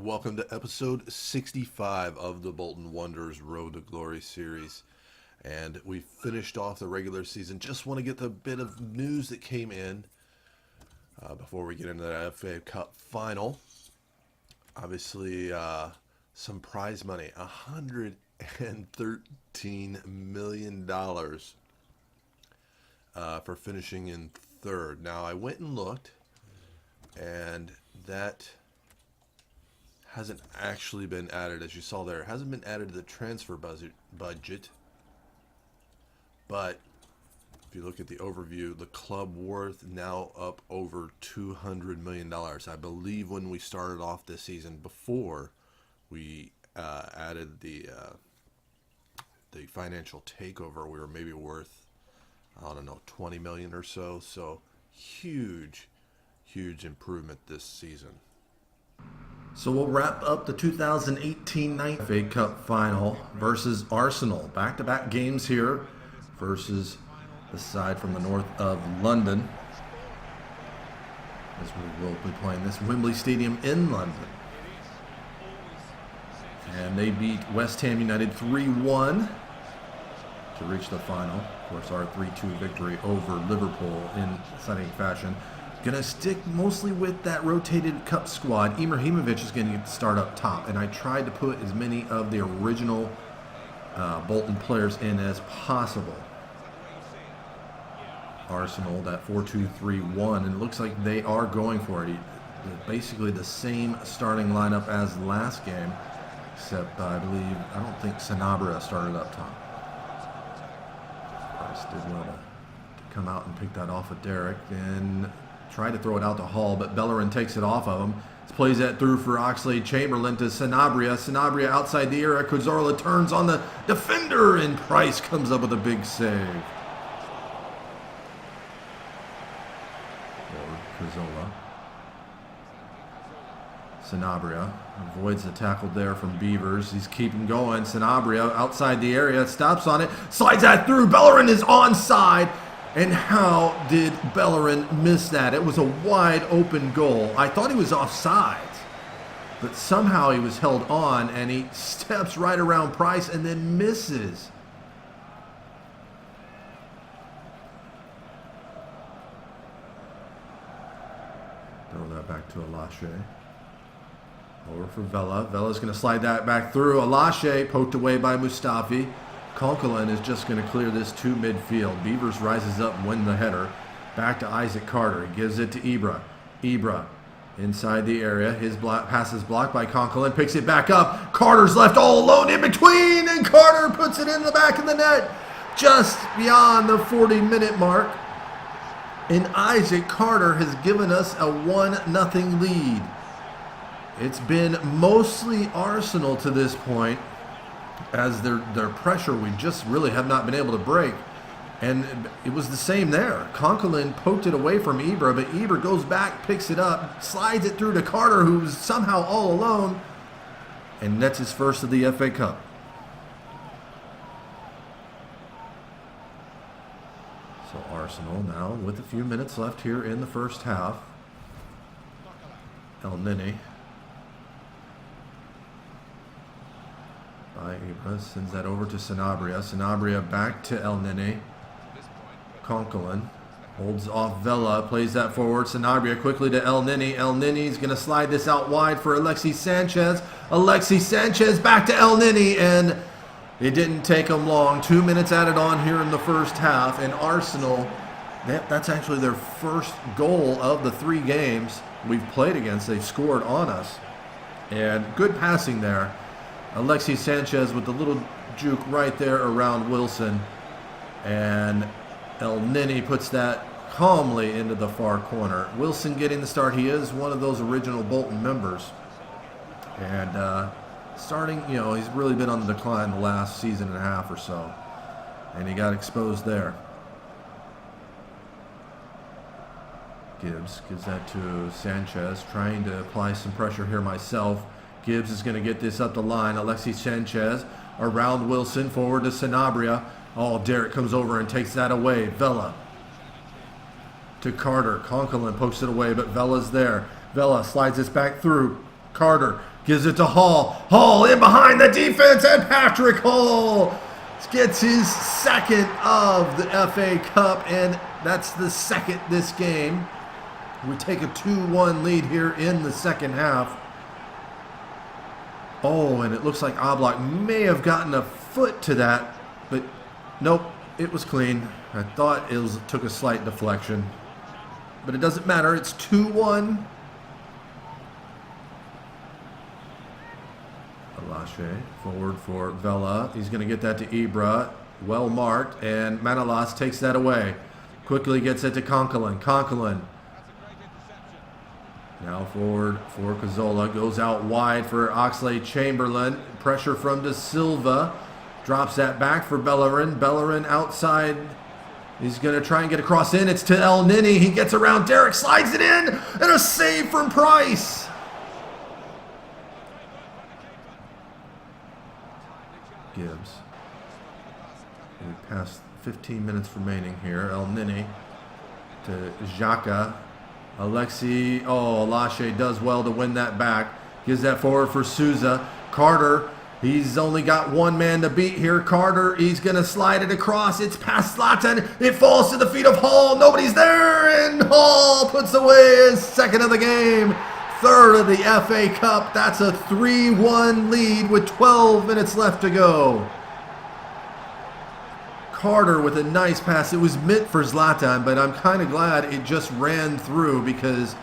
Welcome to episode 65 of the Bolton Wanderers Road to Glory series. And we finished off the regular season. Just want to get the bit of news that came in before we get into the FA Cup final. Obviously, some prize money, $113 million for finishing in third. Now, I went and looked, and that hasn't actually been added, as you saw there. It hasn't been added to the transfer budget. But if you look at the overview, the club worth now up over $200 million. I believe when we started off this season, before we added the financial takeover, we were maybe worth, I don't know, 20 million or so. So huge improvement this season. So we'll wrap up the 2018-19 FA Cup final versus Arsenal. Back-to-back games here versus the side from the north of London, as we will be playing this Wembley Stadium in London. And they beat West Ham United 3-1 to reach the final. Of course, our 3-2 victory over Liverpool in stunning fashion. Going to stick mostly with that rotated cup squad. Ibrahimovic is going to get the start up top, and I tried to put as many of the original Bolton players in as possible. Arsenal, that 4-2-3-1, and it looks like they are going for it. Basically the same starting lineup as last game, except I don't think Sanabria started up top. Price did well to come out and pick that off of Derek, and tried to throw it out to Hall, but Bellerin takes it off of him. Plays that through for Oxlade-Chamberlain to Sanabria. Sanabria outside the area. Cazorla turns on the defender, and Price comes up with a big save. Cazorla. Sanabria avoids the tackle there from Beavers. He's keeping going. Sanabria outside the area, stops on it, slides that through. Bellerin is onside. And how did Bellerin miss that? It was a wide open goal. I thought he was offside, but somehow he was held on, and he steps right around Price and then misses. Throw that back to Alache. Over for Vela. Vela's going to slide that back through. Alache poked away by Mustafi. Conklin is just going to clear this to midfield. Beavers rises up and win the header. Back to Isaac Carter. He gives it to Ibra. Ibra inside the area. His pass is blocked by Conklin. Picks it back up. Carter's left all alone in between, and Carter puts it in the back of the net just beyond the 40-minute mark. And Isaac Carter has given us a 1-0 lead. It's been mostly Arsenal to this point, as their pressure we just really have not been able to break. And it was the same there. Conklin poked it away from Ibra, but Ibra goes back, picks it up, slides it through to Carter, who's somehow all alone, and nets his first of the FA Cup. So Arsenal now with a few minutes left here in the first half. El Nini. Ibra sends that over to Sanabria. Sanabria back to El Nini. Conklin holds off Vela, plays that forward. Sanabria quickly to El Nini. El Nini's going to slide this out wide for Alexis Sanchez. Alexis Sanchez back to El Nini, and it didn't take them long. 2 minutes added on here in the first half, and Arsenal, that's actually their first goal of the 3 games we've played against. They've scored on us, and good passing there. Alexis Sanchez with the little juke right there around Wilson, and El Nini puts that calmly into the far corner. Wilson getting the start. He is one of those original Bolton members, and starting, he's really been on the decline the last season and a half or so, and he got exposed there. Gibbs gives that to Sanchez, trying to apply some pressure here myself. Gibbs is going to get this up the line. Alexis Sanchez around Wilson, forward to Sanabria. Oh, Derek comes over and takes that away. Vela to Carter. Conklin pokes it away, but Vela's there. Vela slides this back through. Carter Gives it to Hall. Hall in behind the defense, and Patrick Hall gets his second of the FA Cup, and that's the second this game. We take a 2-1 lead here in the second half. Oh, and it looks like Oblak may have gotten a foot to that, but nope, it was clean. I thought it took a slight deflection, but it doesn't matter. It's 2-1. Alashe forward for Vela. He's going to get that to Ibra. Well marked, and Manolas takes that away. Quickly gets it to Conklin. Conklin now forward for Cazzola. Goes out wide for Oxlade-Chamberlain. Pressure from De Silva. Drops that back for Bellerin. Bellerin outside. He's going to try and get across in. It's to El Nini. He gets around Derek. Slides it in. And a save from Price. Gibbs. We passed 15 minutes remaining here. El Nini to Xhaka. Alexi, Alashe does well to win that back. Gives that forward for Souza. Carter, he's only got one man to beat here. Carter, he's going to slide it across. It's past Zlatan. It falls to the feet of Hall. Nobody's there, and Hall puts away his second of the game. Third of the FA Cup. That's a 3-1 lead with 12 minutes left to go. Carter with a nice pass. It was meant for Zlatan, but I'm kind of glad it just ran through because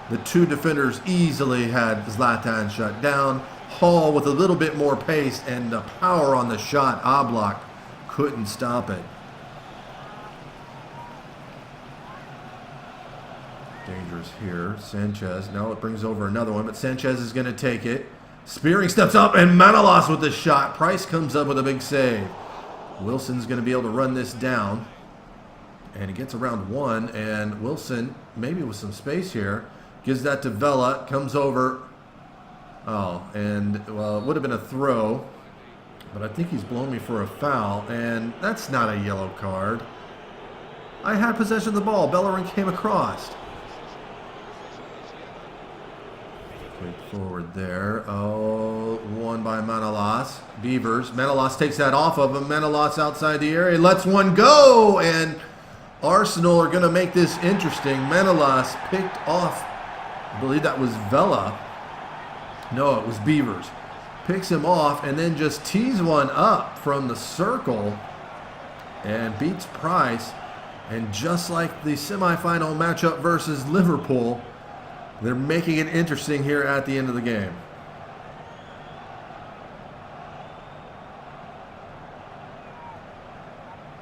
the two defenders easily had Zlatan shut down. Hall with a little bit more pace and the power on the shot. Oblak couldn't stop it. Dangerous here. Sanchez. Now it brings over another one, but Sanchez is going to take it. Spearing steps up, and Manolas with the shot. Price comes up with a big save. Wilson's going to be able to run this down. And he gets around one, and Wilson, maybe with some space here, gives that to Vela. Comes over. Oh, and well, it would have been a throw, but I think he's blown me for a foul, and that's not a yellow card. I had possession of the ball. Bellerin came across. Forward there. Oh, won by Manolas. Beavers. Manolas takes that off of him. Manolas outside the area. Lets one go. And Arsenal are going to make this interesting. Manolas picked off, I believe that was Vela. No, it was Beavers. Picks him off and then just tees one up from the circle and beats Price. And just like the semifinal matchup versus Liverpool, they're making it interesting here at the end of the game.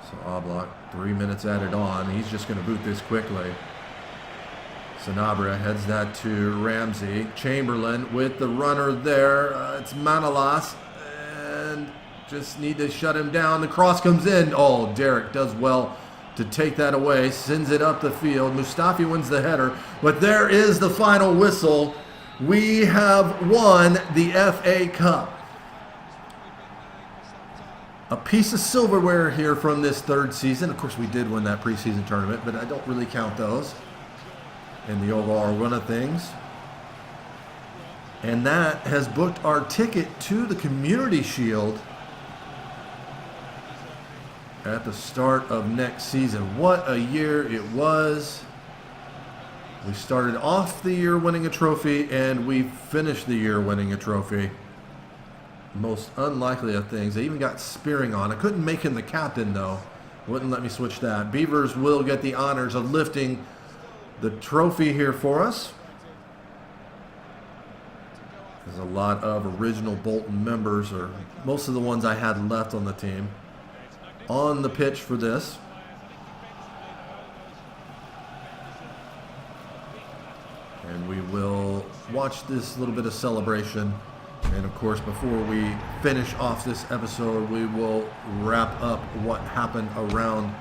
So Oblak, 3 minutes added on. He's just going to boot this quickly. Sanabria heads that to Ramsey. Chamberlain with the runner there. It's Manolas. And just need to shut him down. The cross comes in. Oh, Derek does well to take that away, sends it up the field. Mustafi wins the header, but there is the final whistle. We have won the FA Cup. A piece of silverware here from this third season. Of course, we did win that preseason tournament, but I don't really count those in the overall run of things. And that has booked our ticket to the Community Shield at the start of next season. What a year it was. We started off the year winning a trophy, and we finished the year winning a trophy. Most unlikely of things. They even got Spearing on. I couldn't make him the captain, though. Wouldn't let me switch that. Beavers will get the honors of lifting the trophy here for us. There's a lot of original Bolton members, or most of the ones I had left on the team, on the pitch for this. And we will watch this little bit of celebration. And of course, before we finish off this episode, we will wrap up what happened around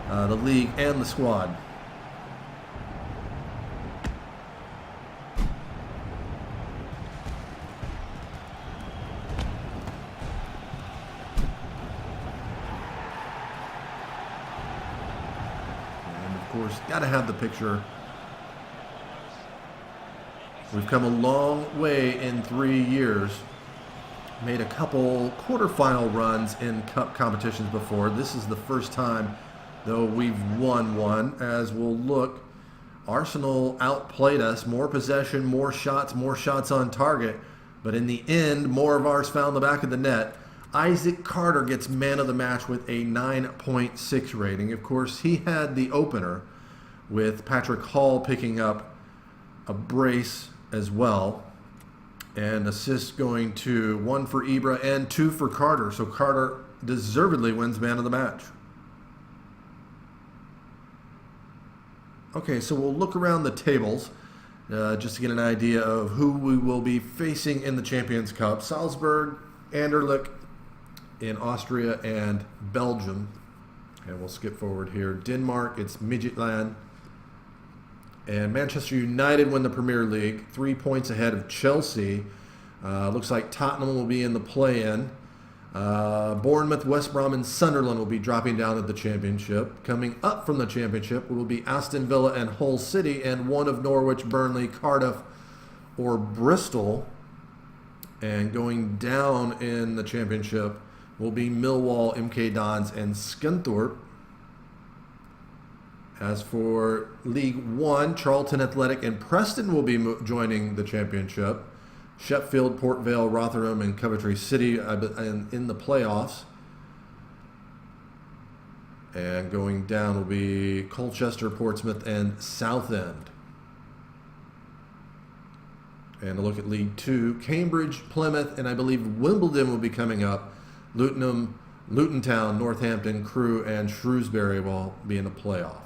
the league and the squad. Got to have the picture We've come a long way in 3 years. Made a couple quarterfinal runs in cup competitions before. This is the first time, though, we've won one. As we'll look, Arsenal outplayed us. More possession, more shots on target. But in the end, more of ours found the back of the net. Isaac Carter gets man of the match with a 9.6 rating. Of course, he had the opener with Patrick Hall picking up a brace as well. And assists going to 1 for Ibra and 2 for Carter. So Carter deservedly wins man of the match. Okay, so we'll look around the tables just to get an idea of who we will be facing in the Champions Cup. Salzburg, Anderlecht in Austria, and Belgium. And we'll skip forward here. Denmark, it's Midtjylland. And Manchester United win the Premier League, 3 points ahead of Chelsea. Looks like Tottenham will be in the play-in. Bournemouth, West Brom, and Sunderland will be dropping down at the Championship. Coming up from the Championship will be Aston Villa and Hull City, and one of Norwich, Burnley, Cardiff, or Bristol. And going down in the Championship will be Millwall, MK Dons, and Scunthorpe. As for League One, Charlton Athletic and Preston will be joining the Championship. Sheffield, Port Vale, Rotherham, and Coventry City in the playoffs. And going down will be Colchester, Portsmouth, and Southend. And a look at League Two, Cambridge, Plymouth, and I believe Wimbledon will be coming up. Luton Town, Northampton, Crewe, and Shrewsbury will be in the playoff.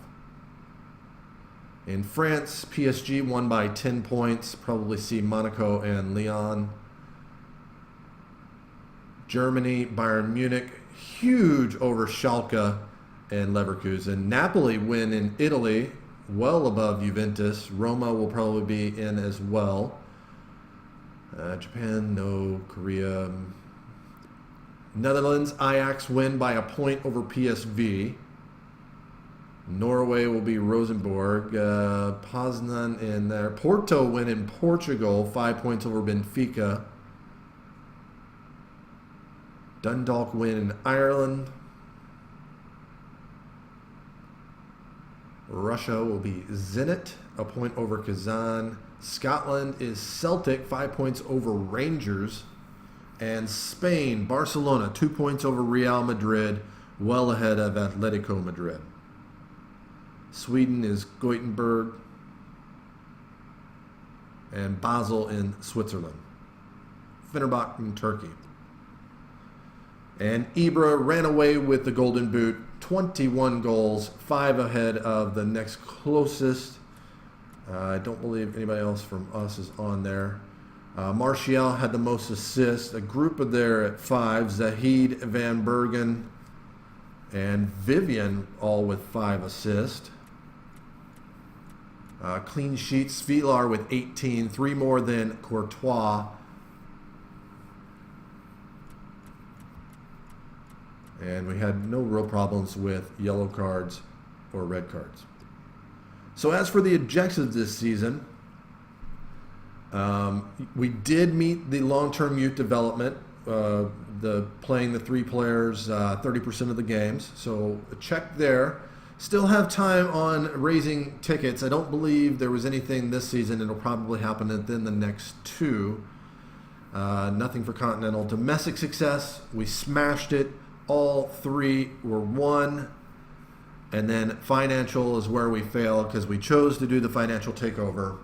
In France, PSG won by 10 points. Probably see Monaco and Lyon. Germany, Bayern Munich, huge over Schalke and Leverkusen. Napoli win in Italy, well above Juventus. Roma will probably be in as well. Japan, no. Korea. Netherlands, Ajax win by a point over PSV. Norway will be Rosenborg. Poznan in there. Porto win in Portugal, 5 points over Benfica. Dundalk win in Ireland. Russia will be Zenit, a point over Kazan. Scotland is Celtic, 5 points over Rangers. And Spain, Barcelona, 2 points over Real Madrid, well ahead of Atletico Madrid. Sweden is Gothenburg, and Basel in Switzerland. Fenerbahce in Turkey. And Ibra ran away with the Golden Boot, 21 goals, 5 ahead of the next closest. I don't believe anybody else from us is on there. Martial had the most assists. A group of there at 5. Zahid, Van Bergen, and Vivian all with 5 assists. Clean sheets, Vilar with 18, 3 more than Courtois. And we had no real problems with yellow cards or red cards. So as for the objectives this season, we did meet the long-term youth development, playing the 3 players 30% of the games. So a check there. Still have time on raising tickets. I don't believe there was anything this season. It'll probably happen within the next 2. Nothing for Continental. Domestic success, we smashed it. All 3 were won. And then financial is where we failed because we chose to do the financial takeover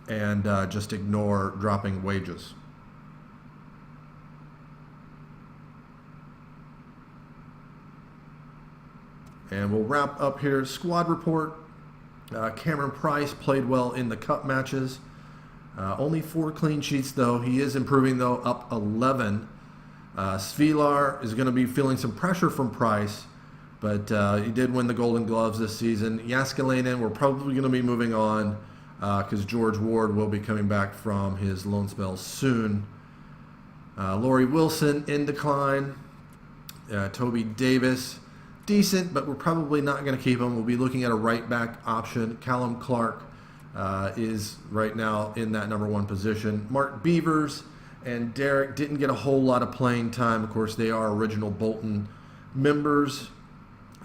and just ignore dropping wages. And we'll wrap up here. Squad report. Cameron Price played well in the cup matches. Only 4 clean sheets, though. He is improving, though, up 11. Svilar is going to be feeling some pressure from Price, but he did win the Golden Gloves this season. Jaskelainen, we're probably going to be moving on because George Ward will be coming back from his loan spell soon. Laurie Wilson in decline. Toby Davis, decent, but we're probably not going to keep him. We'll be looking at a right back option. Callum Clark is right now in that number 1 position. Mark Beavers and Derek didn't get a whole lot of playing time. Of course, they are original Bolton members.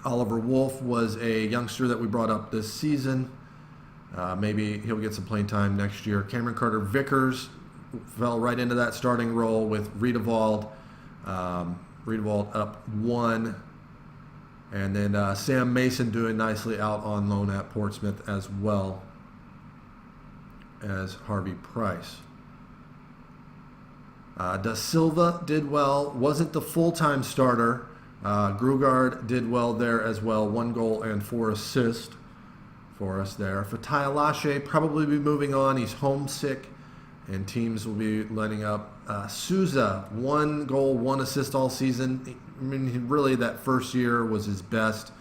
Oliver Wolf was a youngster that we brought up this season. Maybe he'll get some playing time next year. Cameron Carter-Vickers fell right into that starting role with Riedewald. Riedewald up 1. And then Sam Mason doing nicely out on loan at Portsmouth, as well as Harvey Price. Da Silva did well. Wasn't the full-time starter. Grugard did well there as well. 1 goal and 4 assists for us there. Fatai Alashe probably be moving on. He's homesick, and teams will be lining up. Souza, 1 goal, 1 assist all season. I mean, really, that first year was his best.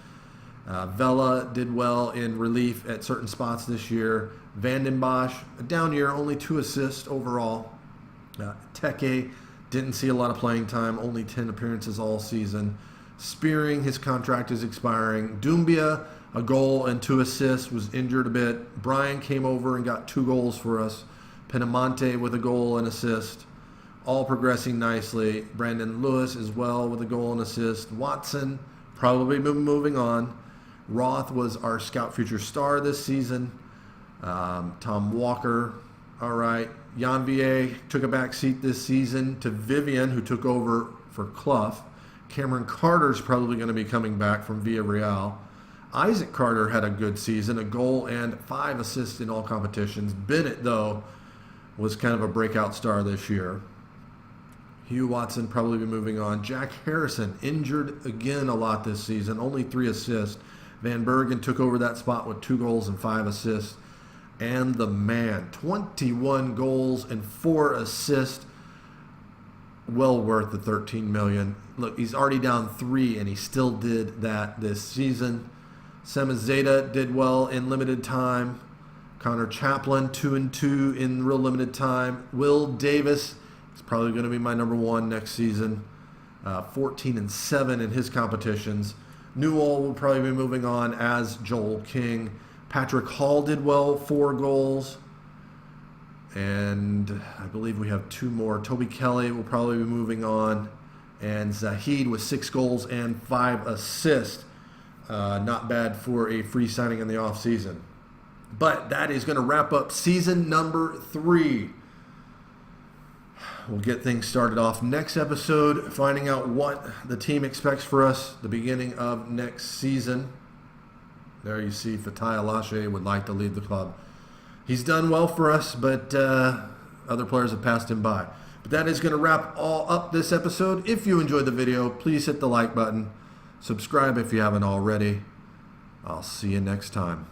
Vela did well in relief at certain spots this year. Vanden Bosch, a down year, only 2 assists overall. Teke didn't see a lot of playing time, only 10 appearances all season. Spearing, his contract is expiring. Doumbia, a goal and 2 assists, was injured a bit. Brian came over and got 2 goals for us. Penamonte with a goal and assist. All progressing nicely. Brandon Lewis as well with a goal and assist. Watson probably moving on. Roth was our Scout Future Star this season. Tom Walker, all right. Janvier took a back seat this season to Vivian, who took over for Clough. Cameron Carter's probably going to be coming back from Villarreal. Isaac Carter had a good season, a goal and 5 assists in all competitions. Bennett, though, was kind of a breakout star this year. Hugh Watson probably be moving on. Jack Harrison injured again a lot this season, only 3 assists. Van Bergen took over that spot with 2 goals and 5 assists. And the man, 21 goals and 4 assists. Well worth the $13 million. Look, he's already down 3, and he still did that this season. Semizeta did well in limited time. Connor Chaplin, 2-2 in real limited time. Will Davis is probably going to be my number 1 next season. 14-7 in his competitions. Newell will probably be moving on as Joel King. Patrick Hall did well, 4 goals. And I believe we have 2 more. Toby Kelly will probably be moving on. And Zahid with 6 goals and 5 assists. Not bad for a free signing in the offseason. But that is going to wrap up season number 3. We'll get things started off next episode, finding out what the team expects for us the beginning of next season. There you see Fatai Alashe would like to leave the club. He's done well for us, but other players have passed him by. But that is going to wrap all up this episode. If you enjoyed the video, please hit the like button. Subscribe if you haven't already. I'll see you next time.